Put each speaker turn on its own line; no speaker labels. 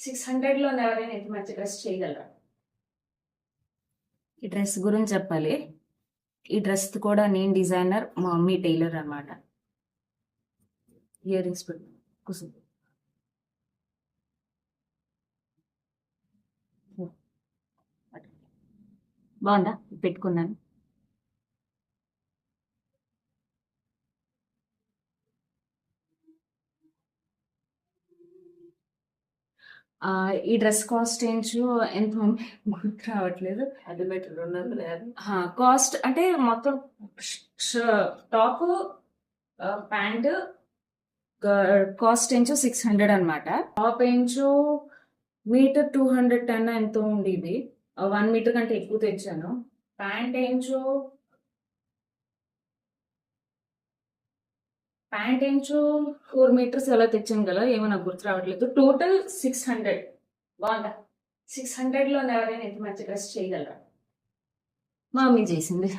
600లో ఎవరైనా ఇంత మంచి డ్రెస్ చేయగలరా?
ఈ డ్రెస్ గురించి చెప్పాలి. ఈ డ్రెస్ కూడా నేను డిజైనర్, మా మమ్మీ టైలర్ అనమాట. ఇయర్ రింగ్స్ పెట్టు కుసుమ్. బాగుందా? పెట్టుకున్నాను. ఈ డ్రెస్ కాస్ట్ ఏంచు ఎంత మమ్మీ గుర్తు రావట్లేదు.
అది బెటర్ 250.
కాస్ట్ అంటే మొత్తం టాప్ ప్యాంట్ కాస్ట్ ఏంచు 600 అనమాట. టాప్ ఏంచు మీటర్ 210 ఎంతో ఉంది. ఇది 1 మీటర్ కంటే ఎక్కువ తెచ్చాను. ప్యాంట్ ఏంచు 4 మీటర్స్ ఎలా తెచ్చాను కదా, ఏమో నాకు గుర్తు రావట్లేదు. టోటల్ 600. బాగుందా? 600లో ఎవరైనా ఇంత మంచి డ్రెస్ చేయగలరా? మా మమ్మీ చేసింది.